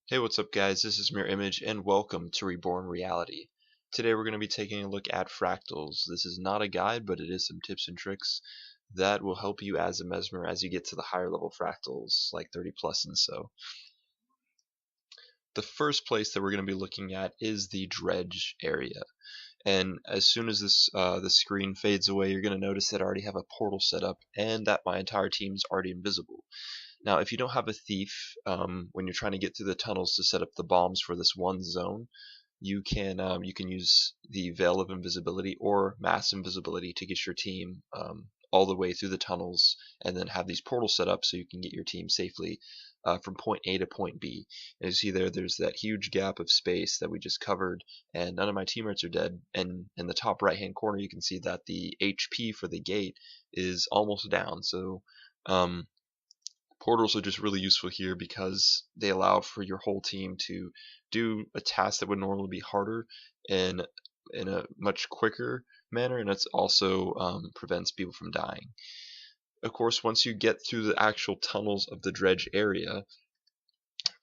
Hey, what's up guys? This is Mirror Image and welcome to Reborn Reality. Today we're going to be taking a look at fractals. This is not a guide, but it is some tips and tricks that will help you as a Mesmer as you get to the higher level fractals, like 30 plus and so. The first place that we're going to be looking at is the dredge area. And as soon as the screen fades away, you're going to notice that I already have a portal set up and that my entire team's already invisible. Now, if you don't have a thief, when you're trying to get through the tunnels to set up the bombs for this one zone, you can use the Veil of Invisibility or Mass Invisibility to get your team all the way through the tunnels, and then have these portals set up so you can get your team safely from point A to point B. And you see there's that huge gap of space that we just covered, and none of my teammates are dead. And in the top right hand corner, you can see that the HP for the gate is almost down. So portals are just really useful here because they allow for your whole team to do a task that would normally be harder in a much quicker manner, and it also prevents people from dying. Of course, once you get through the actual tunnels of the dredge area,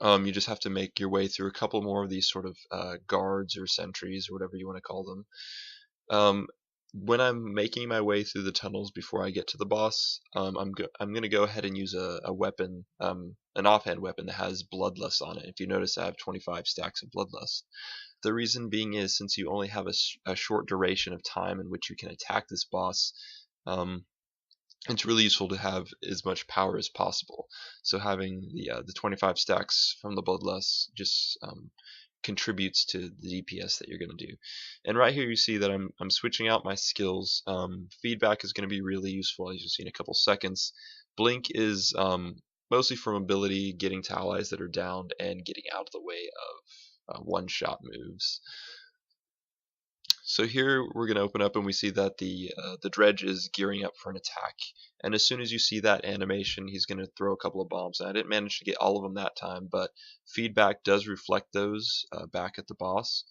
you just have to make your way through a couple more of these sort of guards or sentries or whatever you want to call them. When I'm making my way through the tunnels before I get to the boss, I'm going to go ahead and use a weapon, an offhand weapon that has Bloodlust on it. If you notice, I have 25 stacks of Bloodlust. The reason being is since you only have a short duration of time in which you can attack this boss, it's really useful to have as much power as possible. So having the 25 stacks from the Bloodlust just contributes to the DPS that you're going to do. And right here you see that I'm switching out my skills. Feedback is going to be really useful, as you'll see in a couple seconds. Blink is mostly for mobility, getting to allies that are downed, and getting out of the way of one-shot moves. So here we're going to open up and we see that the dredge is gearing up for an attack. And as soon as you see that animation, he's going to throw a couple of bombs. And I didn't manage to get all of them that time, but feedback does reflect those back at the boss.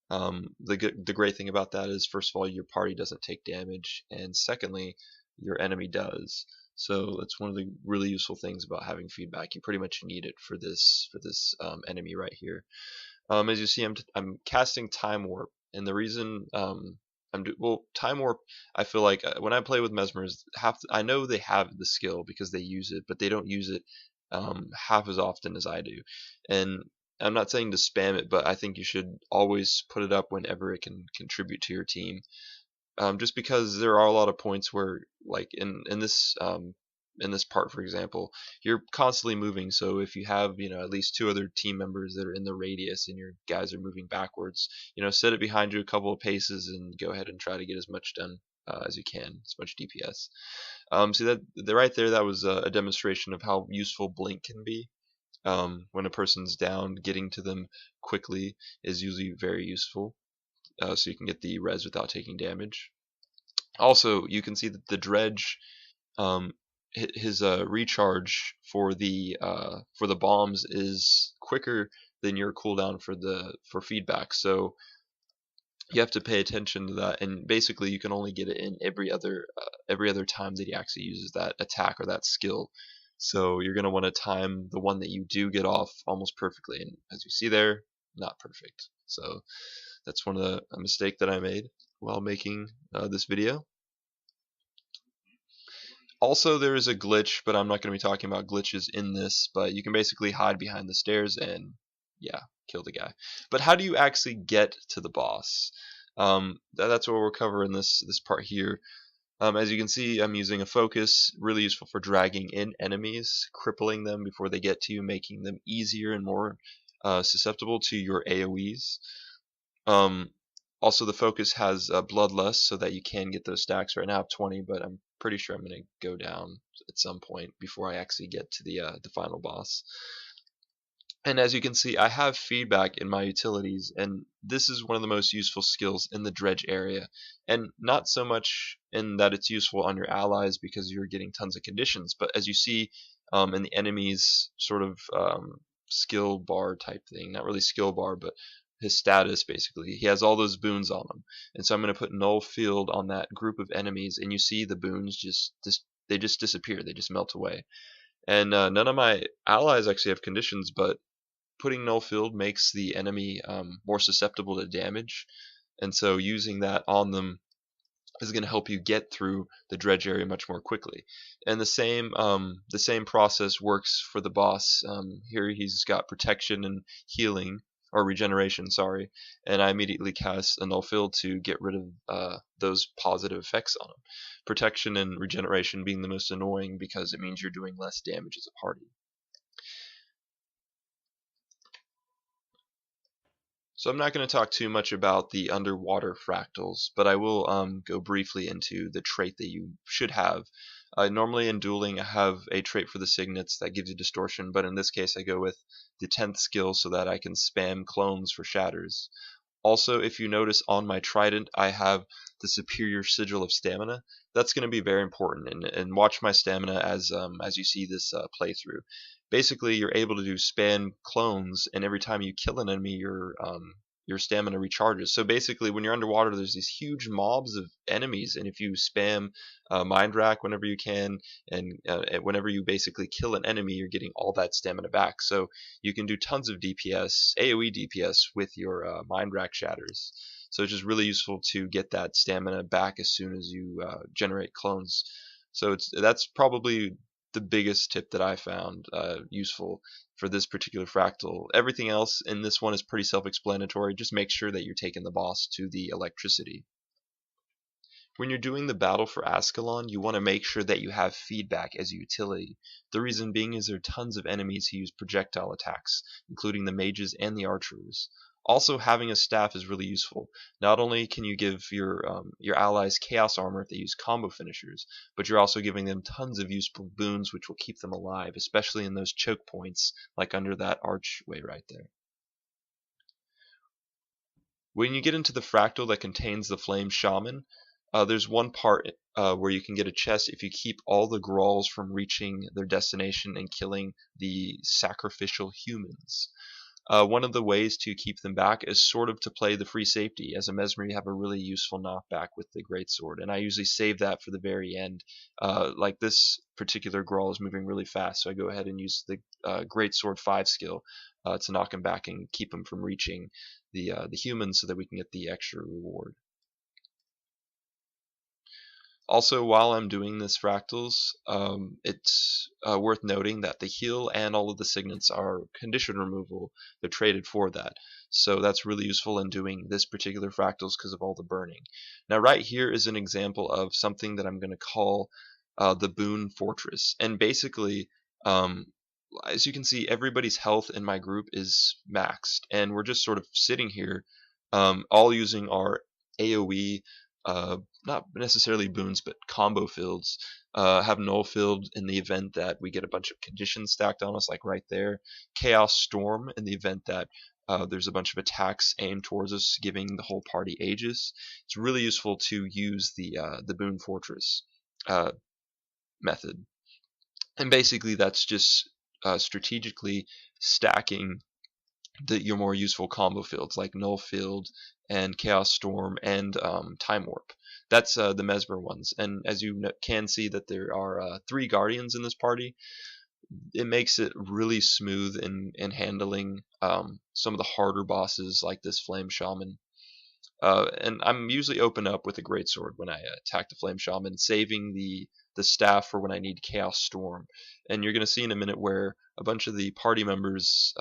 The great thing about that is, first of all, your party doesn't take damage, and secondly, your enemy does. So that's one of the really useful things about having feedback. You pretty much need it for this enemy right here. As you see, I'm casting Time Warp. And the reason Time Warp, I feel like when I play with Mesmers, I know they have the skill because they use it, but they don't use it half as often as I do. And I'm not saying to spam it, but I think you should always put it up whenever it can contribute to your team. Just because there are a lot of points where, like in this part, for example, you're constantly moving. So if you have, at least 2 other team members that are in the radius and your guys are moving backwards, set it behind you a couple of paces and go ahead and try to get as much done as you can, as much DPS. See that right there, that was a demonstration of how useful Blink can be. When a person's down, getting to them quickly is usually very useful. So you can get the res without taking damage. Also, you can see that the dredge, his recharge for the bombs is quicker than your cooldown for feedback. So you have to pay attention to that, and basically you can only get it in every other time that he actually uses that attack or that skill. So you're going to want to time the one that you do get off almost perfectly, and as you see there, not perfect. So that's a mistake that I made while making this video. Also, there is a glitch, but I'm not going to be talking about glitches in this, but you can basically hide behind the stairs and, yeah, kill the guy. But how do you actually get to the boss? That's what we'll cover in this part here. As you can see, I'm using a focus, really useful for dragging in enemies, crippling them before they get to you, making them easier and more susceptible to your AoEs. Also, the focus has Bloodlust, so that you can get those stacks. Right now I have 20, but I'm pretty sure I'm going to go down at some point before I actually get to the final boss. And as you can see, I have feedback in my utilities, and this is one of the most useful skills in the dredge area. And not so much in that it's useful on your allies because you're getting tons of conditions, but as you see in the enemy's sort of skill bar type thing, not really skill bar, but his status, basically, he has all those boons on him. And so I'm going to put null field on that group of enemies, and you see the boons just disappear, they just melt away. And none of my allies actually have conditions, but putting null field makes the enemy more susceptible to damage, and so using that on them is going to help you get through the dredge area much more quickly. And the same process works for the boss. Here he's got protection and healing, or regeneration, sorry, and I immediately cast a null field to get rid of those positive effects on him. Protection and regeneration being the most annoying because it means you're doing less damage as a party. So I'm not going to talk too much about the underwater fractals, but I will go briefly into the trait that you should have. Normally in dueling I have a trait for the signets that gives you distortion, but in this case I go with the 10th skill so that I can spam clones for shatters. Also, if you notice on my trident I have the superior sigil of stamina. That's going to be very important, and watch my stamina as you see this playthrough. Basically, you're able to do spam clones, and every time you kill an enemy, your stamina recharges. So basically, when you're underwater, there's these huge mobs of enemies, and if you spam mind rack whenever you can, and whenever you basically kill an enemy, you're getting all that stamina back. So you can do tons of DPS, AOE DPS with your mind rack shatters. So it's just really useful to get that stamina back as soon as you generate clones. So that's probably the biggest tip that I found useful for this particular fractal. Everything else in this one is pretty self-explanatory. Just make sure that you're taking the boss to the electricity. When you're doing the battle for ASCALON, you want to make sure that you have feedback as a utility. The reason being is there are tons of enemies who use projectile attacks, including the mages and the archers. Also, having a staff is really useful. Not only can you give your allies chaos armor if they use combo finishers, but you're also giving them tons of useful boons which will keep them alive, especially in those choke points like under that archway right there. When you get into the fractal that contains the flame shaman, there's one part where you can get a chest if you keep all the Grolls from reaching their destination and killing the sacrificial humans. One of the ways to keep them back is sort of to play the free safety. As a Mesmer, you have a really useful knockback with the greatsword, and I usually save that for the very end. Like this particular Groll is moving really fast, so I go ahead and use the greatsword 5 skill to knock him back and keep him from reaching the humans so that we can get the extra reward. Also, while I'm doing this fractals, it's worth noting that the heal and all of the signets are condition removal. They're traded for that. So that's really useful in doing this particular fractals because of all the burning. Now right here is an example of something that I'm going to call the BOON Fortress. And basically, as you can see, everybody's health in my group is maxed. And we're just sort of sitting here, all using our AoE not necessarily boons, but combo fields. Have null field in the event that we get a bunch of conditions stacked on us, like right there. Chaos Storm in the event that there's a bunch of attacks aimed towards us, giving the whole party Aegis. It's really useful to use the BOON Fortress method. And basically that's just strategically stacking your more useful combo fields like Null Field and Chaos Storm and Time Warp. That's the Mesmer ones. And as you can see that there are 3 Guardians in this party, it makes it really smooth in handling some of the harder bosses like this Flame Shaman. And I'm usually open up with a greatsword when I attack the Flame Shaman, saving the staff for when I need Chaos Storm. And you're going to see in a minute where a bunch of the party members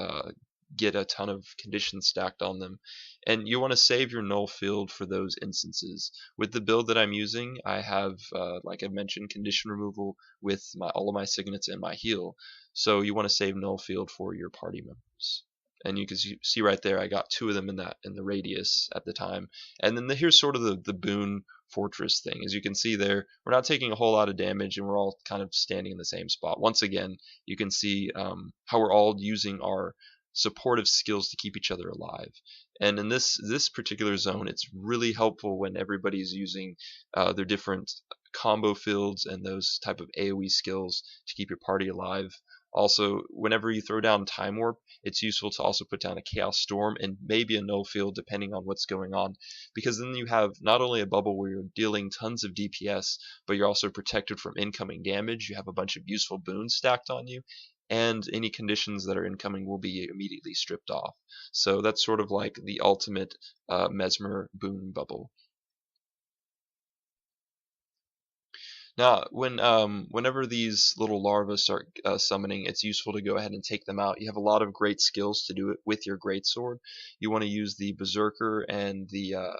get a ton of conditions stacked on them, and you want to save your null field for those instances. With the build that I'm using, I have, like I mentioned, condition removal with all of my signets and my heal, so you want to save null field for your party members. And you can see right there, I got 2 of them in the radius at the time. And then here's sort of the BOON Fortress thing. As you can see there, we're not taking a whole lot of damage, and we're all kind of standing in the same spot. Once again, you can see how we're all using our supportive skills to keep each other alive. And in this particular zone, it's really helpful when everybody's using their different combo fields and those type of AoE skills to keep your party alive. Also, whenever you throw down Time Warp, it's useful to also put down a Chaos Storm and maybe a Null Field depending on what's going on, because then you have not only a bubble where you're dealing tons of DPS, but you're also protected from incoming damage. You have a bunch of useful boons stacked on you, and any conditions that are incoming will be immediately stripped off. So that's sort of like the ultimate Mesmer boon bubble. Now, whenever these little larvae start summoning, it's useful to go ahead and take them out. You have a lot of great skills to do it with your greatsword. You want to use the berserker and the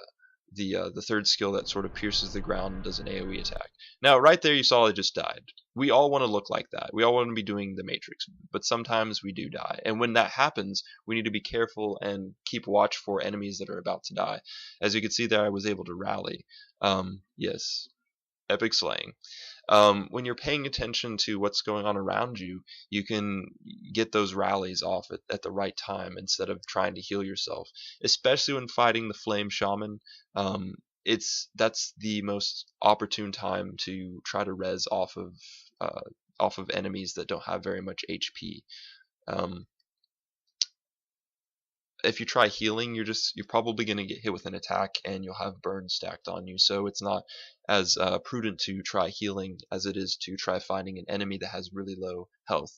third skill that sort of pierces the ground and does an AoE attack. Now, right there, you saw I just died. We all want to look like that. We all want to be doing the Matrix, but sometimes we do die. And when that happens, we need to be careful and keep watch for enemies that are about to die. As you can see there, I was able to rally. Yes. Epic slaying. When you're paying attention to what's going on around you, you can get those rallies off at the right time instead of trying to heal yourself. Especially when fighting the flame shaman, that's the most opportune time to try to res off of enemies that don't have very much HP. If you try healing, you're probably going to get hit with an attack and you'll have burn stacked on you. So it's not as prudent to try healing as it is to try finding an enemy that has really low health.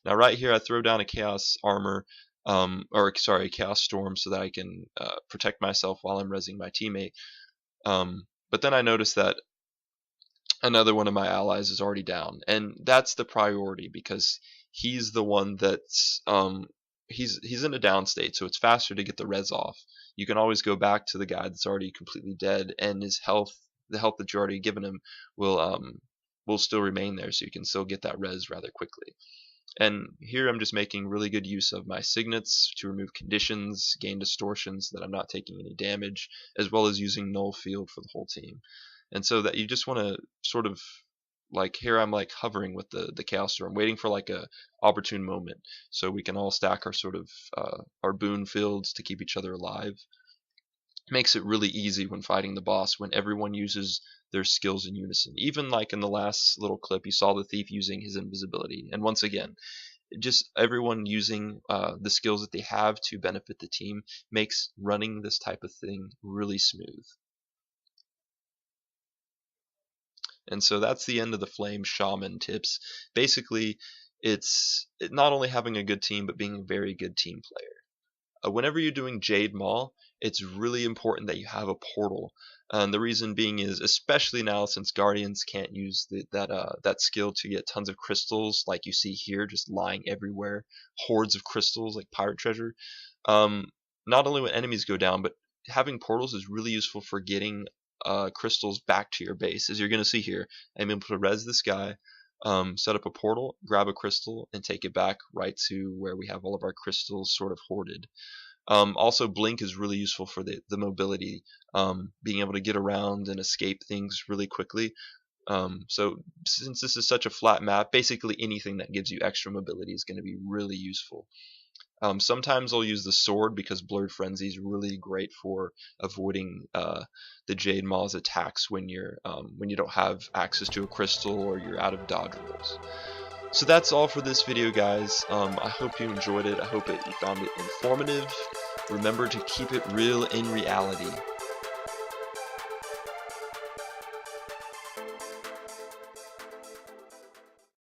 Now right here I throw down a chaos armor, chaos storm, so that I can protect myself while I'm resing my teammate. But then I notice that another one of my allies is already down, and that's the priority because he's the one that's he's in a down state, so it's faster to get the res off. You can always go back to the guy that's already completely dead, and his health, the health that you already given him, will still remain there, so you can still get that res rather quickly. And here I'm just making really good use of my signets to remove conditions, gain distortion so that I'm not taking any damage, as well as using null field for the whole team. And so that you just want to sort of, like here I'm like hovering with the chaos storm, waiting for like a opportune moment so we can all stack our sort of our boon fields to keep each other alive. Makes it really easy when fighting the boss when everyone uses their skills in unison. Even like in the last little clip, you saw the thief using his invisibility, and once again, just everyone using the skills that they have to benefit the team makes running this type of thing really smooth. And so that's the end of the Flame Shaman tips. Basically, it's not only having a good team, but being a very good team player. Whenever you're doing Jade Maul, it's really important that you have a portal. And the reason being is, especially now since Guardians can't use that skill to get tons of crystals, like you see here, just lying everywhere, hordes of crystals like pirate treasure. Not only when enemies go down, but having portals is really useful for getting crystals back to your base. As you're going to see here, I'm able to res this guy, set up a portal, grab a crystal, and take it back right to where we have all of our crystals sort of hoarded. Also, Blink is really useful for the mobility, being able to get around and escape things really quickly. So since this is such a flat map, basically anything that gives you extra mobility is going to be really useful. Sometimes I'll use the sword because Blurred Frenzy is really great for avoiding the Jade Maul's attacks when you don't have access to a crystal or you're out of dodge rolls. So that's all for this video, guys. I hope you enjoyed it. I hope you found it informative. Remember to keep it real in reality.